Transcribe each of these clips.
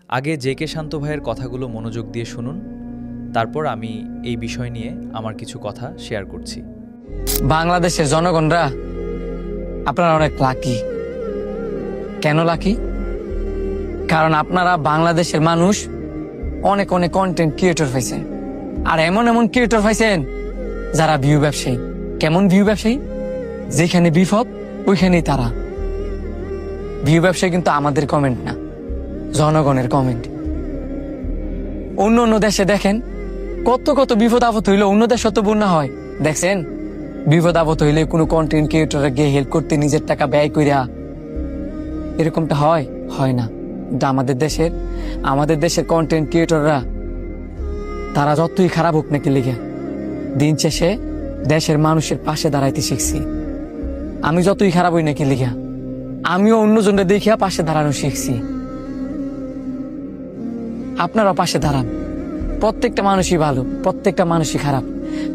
আগে জে.কে. শান্ত ভাইয়ের কথাগুলো মনোযোগ দিয়ে শুনুন, তারপর আমি এই বিষয় নিয়ে আমার কিছু কথা শেয়ার করছি। বাংলাদেশের জনগণরা আপনারা অনেক লাকি। কেন লাকি? কারণ আপনারা বাংলাদেশের মানুষ অনেক অনেক কন্টেন্ট ক্রিয়েটর পাইছেন, আর এমন এমন ক্রিয়েটর পাইছেন যারা ভিউ ব্যবসায়ী। কেমন ভিউ ব্যবসায়ী? যেখানে বিপদ ওইখানেই তারা। ভিউ ব্যবসায়ী কিন্তু আমাদের কমেন্ট না, জনগণের কমেন্ট। অন্য অন্য দেশে দেখেন কত কত বিপদ আপদ হইলে অন্য দেশ অত বন্যা হয়, দেখছেন? বিপদ আপদ হইলে কোনো কন্টেন্ট ক্রিয়েটররা গিয়ে হেল্প করতে নিজের টাকা ব্যয় কইরা, এরকমটা হয়? হয় না। কিন্তু আমাদের দেশের কন্টেন্ট ক্রিয়েটররা তারা যতই খারাপ হোক নাকি লিখে দিন শেষে দেশের মানুষের পাশে দাঁড়াইতে শিখছি। আমি যতই খারাপ হই নাকি লিখা আমিও অন্যজনকে দেখিয়া পাশে দাঁড়ানো শিখছি। আপনারা পাশে দাঁড়ান। প্রত্যেকটা মানুষই ভালো, প্রত্যেকটা মানুষই খারাপ।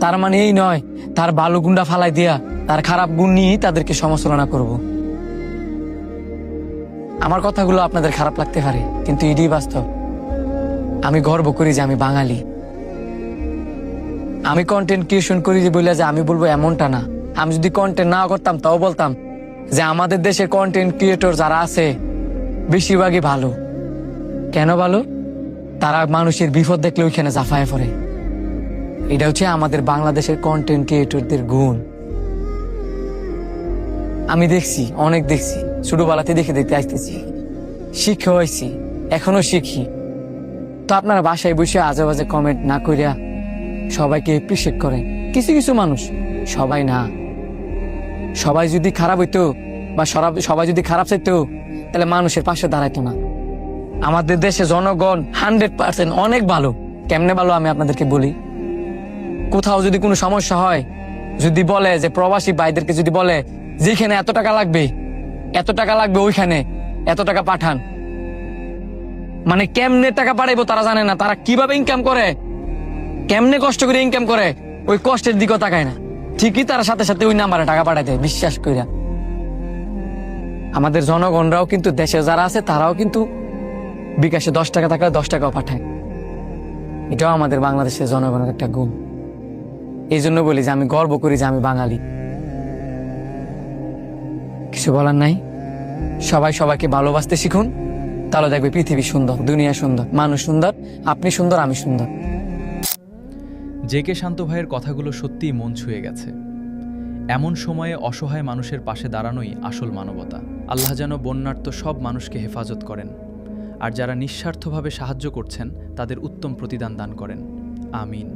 তার মানে এই নয় তার ভালো গুণটা ফালাই দিয়া তার খারাপ গুণ নিয়ে তাদেরকে সমালোচনা করব। আমার কথাগুলো আপনাদের খারাপ লাগতে পারে, কিন্তু এটাই বাস্তব। আমি গর্ব করি যে আমি বাঙালি। আমি কন্টেন্ট ক্রিয়েশন করি যে বলে যে আমি বলবো এমনটা না। আমি যদি কন্টেন্ট না করতাম তাও বলতাম যে আমাদের দেশের কন্টেন্ট ক্রিয়েটর যারা আছে বেশিরভাগই ভালো। কেন ভালো? তারা মানুষের বিপদ দেখলে ওইখানে জাফায় পড়ে। এটা হচ্ছে আমাদের বাংলাদেশের কন্টেন্ট ক্রিয়েটরদের গুণ। আমি দেখছি, অনেক দেখছি, ছোটবেলাতে দেখে দেখতে আসতেছি, শিখে হয়েছি, এখনো শিখি। তো আপনারা বাসায় বসে আজে বাজে কমেন্ট না করিয়া সবাইকে এপ্রিসিয়েট করেন। কিছু কিছু মানুষ, সবাই না। সবাই যদি খারাপ হইতো বা সবাই যদি খারাপ চাইতো তাহলে মানুষের পাশে দাঁড়াইতো না। আমাদের দেশে জনগণ 100% অনেক ভালো। কেমনে ভালো আমি আপনাদেরকে বলি। কোথাও যদি কোনো সমস্যা হয়, যদি বলে যে প্রবাসী ভাইদেরকে যদি বলে যেখানে এত টাকা লাগবে ওইখানে এত টাকা পাঠান, মানে কেমনে টাকা পাঠাইবো তারা জানে না। তারা কিভাবে ইনকাম করে, কেমনে কষ্ট করে ইনকাম করে, ওই কষ্টের দিকেও তাকায় না। ঠিকই তারা সাথে সাথে ওই নাম্বারে টাকা পাঠায় দেয় বিশ্বাস কইরা। আমাদের জনগণরাও কিন্তু দেশে যারা আছে তারাও কিন্তু বিকাশে 10 টাকা থাকলে 10 টাকাও পাঠায়। এটাও আমাদের বাংলাদেশের জনগণের একটা গুণ। এই জন্য বলি যে আমি গর্ব করি যে আমি বাঙালি। কিছু বলার নাই। সবাই সবাইকে ভালোবাসতে শিখুন, তাহলে দেখবে পৃথিবী সুন্দর, দুনিয়া সুন্দর, মানুষ সুন্দর, আপনি সুন্দর, আমি সুন্দর। জে.কে. শান্ত ভাইয়ের কথাগুলো সত্যিই মন ছুঁয়ে গেছে। এমন সময়ে অসহায় মানুষের পাশে দাঁড়ানোই আসল মানবতা। আল্লাহ যেন বন্যার্ত সব মানুষকে হেফাজত করেন, আর যারা নিঃস্বার্থভাবে সাহায্য করছেন তাদের উত্তম প্রতিদান দান করেন। আমিন।